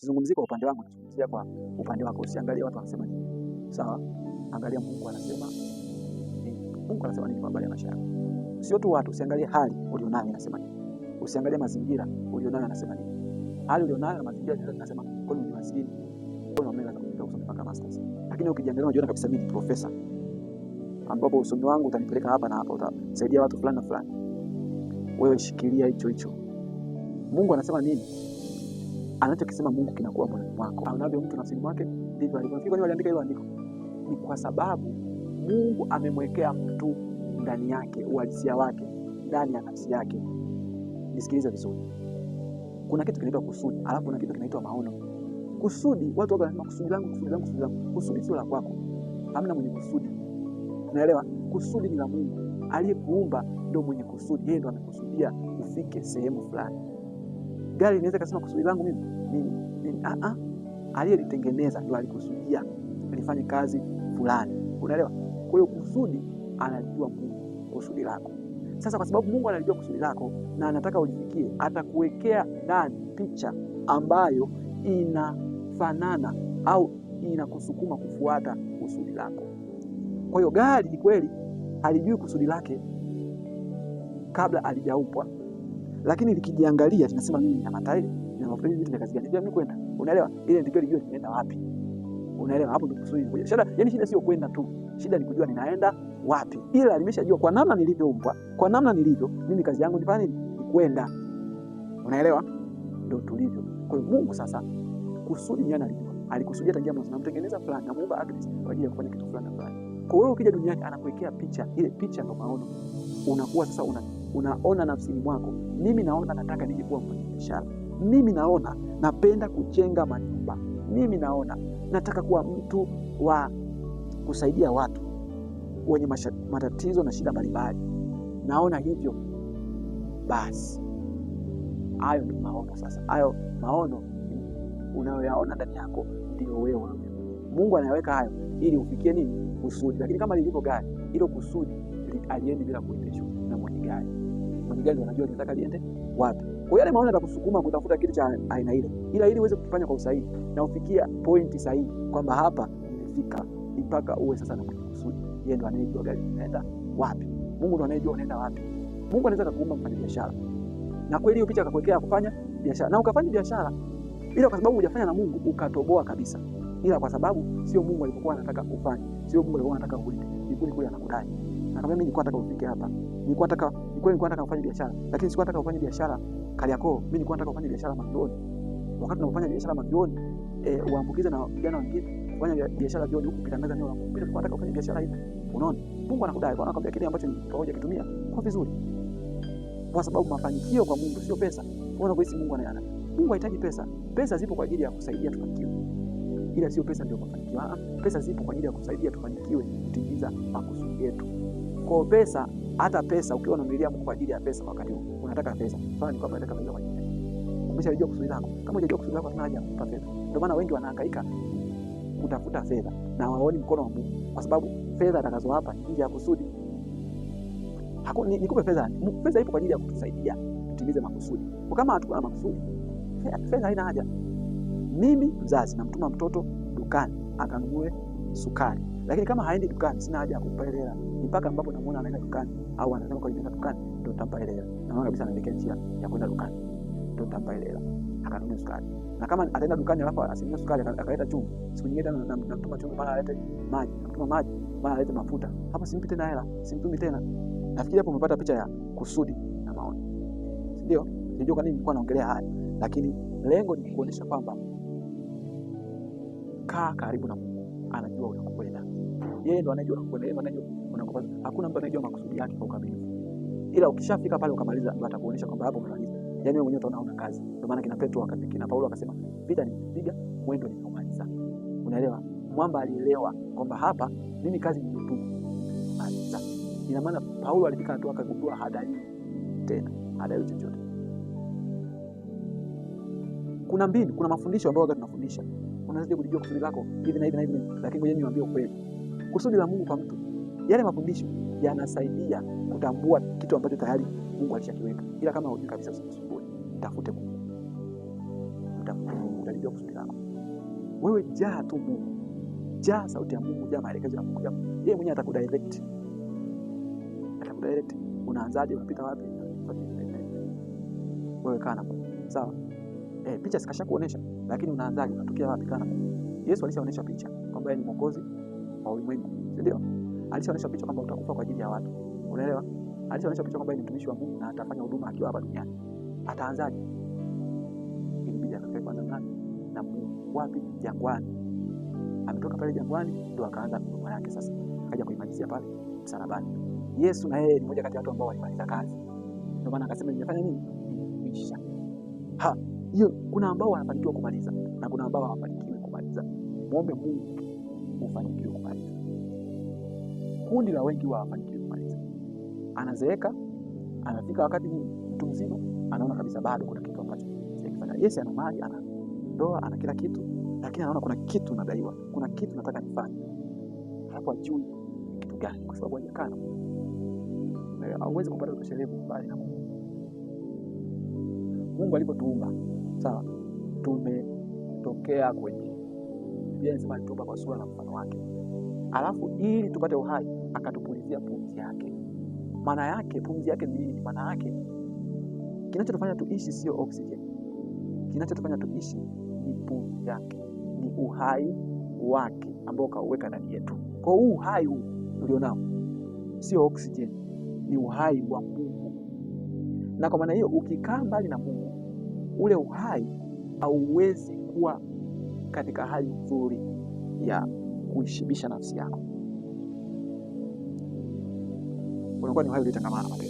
Sizungumzii kwa upande wangu, nazungumzia kwa upande wako. Usiangalie watu wanasema nini. Sawa? Angalia Mungu anasema nini. Mungu anasema nini kwa habari ya maisha yako. Sio tu watu, usiangalie hali ulionayo inasema nini. Usiangalie mazingira ulionayo anasema nini. Hali ulionayo na mazingira yanasema kwa nini maskini. Kwa nini unaweza kupita kusoma mpaka masters. Lakini ukijiangalia unajiona kabisa mimi ni profesa, ambapo usomi wangu utanipeleka hapa na hapa, utasaidia watu fulani na fulani. Wewe shikilia hicho hicho. Mungu anasema nini? Anachokisema Mungu kinakuwa moyoni mwako. Anavyo mtu nafsini mwake ndivyo alivyo. Kwa nini waliandika hilo andiko? Ni kwa sababu Mungu amemwekea mtu ndani yake uhalisia wake, ndani ya nafsi yake. Nisikilize vizuri. Kuna kitu kinaitwa kusudi, alafu kuna kitu kinaitwa maono. Kusudi, watu wanasema kusudi langu, kusudi langu, kusudi langu. Kusudi sio la kwako. Hamna mwenye kusudi. Unaelewa? Kusudi ni la Mungu. Aliyekuumba ndio mwenye kusudi. Yeye ndio amekusudia ufike sehemu fulani. Gari linaweza kusema kusudi langu mimi. Aliyelitengeneza ndio alikusudia lifanye kazi fulani. Unaelewa? Kwa hiyo kusudi anajua Mungu kusudi lako. Sasa kwa sababu Mungu anajua kusudi lako na anataka ulifikie, atakuwekea ndani picha ambayo inafanana au inakusukuma kufuata kusudi lako. Kwa hiyo gari ni kweli alijui kusudi lake kabla alijaumbwa. Lakini likijiangalia tunasema mimi nina matairi, nina mafuta, vitu vya kazi gani? Ndio mimi kwenda. Unaelewa? Ile ndio lijue ninaenda wapi. Unaelewa? Hapo ndio kusudi linakuja. Shida sio kwenda tu. Shida ni kujua ninaenda wapi. Ila nimeshajua kwa namna nilivyoumbwa, kwa namna nilivyo, mimi kazi yangu ni fanya nini? Ni kwenda. Unaelewa? Ndio tulivyo. Kwa hiyo Mungu sasa kusudi ni analijua. Alikusudia tangia mwanzo, namtengeneza fulani, namuumba Agnes kwa ajili ya kufanya kitu fulani na fulani. Kwa hiyo ukija duniani anakuwekea picha, ile picha ndio maono. Unakuwa sasa unaona nafsini mwako, mimi naona nataka nije kuwa mfanyabiashara. Mimi naona napenda kujenga manyumba. Mimi naona nataka kuwa mtu wa kusaidia watu wenye matatizo na shida mbalimbali. Naona hivyo. Basi hayo ndio maono sasa. Hayo maono unayoyaona ndani yako ndio wewe. Mungu anayaweka hayo ili ufikie nini? Kusudi. Lakini kama lilivyo gari, hilo kusudi aliendi bila kuendeshwa na mwenye gari. Mwenye gari anajua anataka liende wapi. Kwa hiyo yale maono yatakusukuma kutafuta kitu cha aina ile. Ila ili uweze kufanya kwa usahihi na ufikia pointi sahihi kwamba hapa nimefika, mpaka uwe sasa na mwenye kusudi. Yeye ndo anayejua gari linaenda wapi. Mungu ndo anayejua unaenda wapi. Mungu anaweza kukuumba mfanya biashara. Na kweli hiyo picha akakuwekea kufanya biashara. Na ukafanya biashara. Ila kwa sababu hujafanya na Mungu ukatoboa kabisa. Ila kwa sababu sio Mungu alipokuwa anataka ufanye. Sio Mungu alikuwa anataka ulipe. Ni kule anakudai. Na kama mimi nilikuwa nataka ufike hapa. Nilikuwa nataka ufanye biashara, lakini sikuwa nataka ufanye biashara Kariakoo. Mimi nilikuwa nataka ufanye biashara Magdioni. Wakati tunafanya biashara Magdioni, uambukize na vijana wengine kufanya biashara jioni huku kitangaza neno la Mungu. Bila nataka ufanye biashara hiyo. Unaona? Mungu anakudai, kwa anakuambia kile ambacho ni pamoja kitumia kwa vizuri. Kwa sababu mafanikio kwa Mungu sio pesa. Unaona kwa Mungu anaana. Mungu hahitaji pesa. Pesa zipo kwa ajili ya kusaidia tufanikiwe. Ila sio pesa ndio mafanikio. Pesa zipo kwa ajili ya kusaidia tufanikiwe kutimiza makusudi yetu. Kwa pesa, hata pesa ukiwa unamlilia Mungu kwa ajili ya pesa wakati huu, unataka pesa. Fanya kwamba unataka pesa kwa ajili. Umeshajua kusudi lako. Kama hujajua kusudi lako huna haja ya kupa fedha. Ndio maana wengi wanahangaika kutafuta fedha na hawaoni mkono wa Mungu, kwa sababu fedha atakazowapa nje ya kusudi. Nikupe fedha. Fedha ipo kwa ajili ya kutusaidia tutimize makusudi. Kwa kama hatuko na makusudi, fedha haina haja. Mimi mzazi namtuma mtoto dukani akanunue sukari. Lakini kama haendi dukani, sina haja ya kumpa hela. Mpaka ambapo namuona anaenda dukani au anasema kwa nini dukani, ndio nitampa hela. Naona kabisa anaelekea njia ya kwenda dukani, ndio nitampa hela akanunue sukari. Na kama ataenda dukani alafu asinunue sukari akaleta chumvi, siku nyingine namtuma chumvi mara alete maji, namtuma maji mara alete mafuta, hapo simpi tena hela, simtumi tena. Nafikiri hapo umepata picha ya kusudi na maono. Ndio? Sijui kwa nini nilikuwa naongelea haya, lakini lengo ni kuonyesha kwamba kaa karibu na Mungu. Anajua unakokwenda. Yeye ndo anajua unakokwenda, yeye ndo anajua unakokwenda. Hakuna mtu anayejua makusudi yake kwa ukamilifu. Ila ukishafika pale ukamaliza, ndio atakuonyesha kwamba hapo umemaliza. Yaani wewe mwenyewe utaona una kazi. Ndio maana kina Petro kina Paulo akasema, vita nimepiga, mwendo nimeumaliza. Unaelewa? Mwamba alielewa kwamba hapa mimi kazi nimetupa. Maliza. Ina maana Paulo alifika hatua akagundua hadai tena, hadai chochote. Kuna mbinu, kuna mafundisho ambayo tunafundisha. Unaweza kujua kusudi lako hivi na hivi na hivi, lakini ngoja niwaambie ukweli. Kusudi la Mungu kwa mtu, yale mafundisho yanasaidia kutambua kitu ambacho tayari Mungu alishakiweka. Ila kama hujui kabisa, usisumbue. Tafute Mungu. Mtafute Mungu. atajua kusudi lako. Wewe jaa tu Mungu, jaa sauti ya Mungu, jaa maelekezo ya Mungu. Yeye mwenyewe atakudirect. Unaanzaje, unapita wapi, wewe kana Mungu. Sawa? Picha sikasha kuonesha, lakini unaanzaje, unatokea wapi? Kana Mungu. Yesu alishaonesha picha kwamba yeye ni mwokozi wa ulimwengu, ndio? Alishaonesha picha kwamba utakufa kwa ajili ya watu. Unaelewa? Alishaonesha picha kwamba yeye ni mtumishi wa Mungu na atafanya huduma akiwa hapa duniani. Ataanzaje? Ilibidi akakae kwanza na Mungu. Wapi? Jangwani. Ametoka pale jangwani ndio akaanza huduma yake sasa. Akaja kuimalizia pale msalabani. Yesu na yeye ni mmoja kati ya watu ambao walimaliza kazi. Ndio maana akasema nimefanya nini? Nimekwisha. Hiyo kuna ambao wanafanikiwa kumaliza na kuna ambao hawafanikiwi kumaliza. Muombe Mungu ufanikiwe kumaliza. Kundi la wengi hawafanikiwi kumaliza. Anazeeka, anafika wakati ni mtu mzima, anaona kabisa bado kuna kitu ambacho sijakifanya. Yesu ana mali, ana ndoa, ana kila kitu, lakini anaona kuna kitu nadaiwa, kuna kitu nataka nifanye. Hapo ajui kitu gani, kwa sababu hajakana. Hauwezi kupata utoshelevu mbali na Mungu. Mungu alipotuumba, sawa, tumetokea kwenye Biblia inasema alituumba kwa sura na mfano wake. Alafu ili tupate uhai akatupulizia pumzi yake. Maana yake pumzi yake ni nini? Maana yake kinachotufanya tuishi sio oxygen. Kinachotufanya tuishi ni pumzi yake, ni uhai wake ambao kauweka ndani yetu. Kwa huu uhai huu ulionao sio oxygen, ni uhai wa Mungu. Na kwa maana hiyo ukikaa mbali na Mungu, ule uhai hauwezi kuwa katika hali nzuri ya kuishibisha nafsi yako. Unakuwa ni uhai uliotangamana na mateso.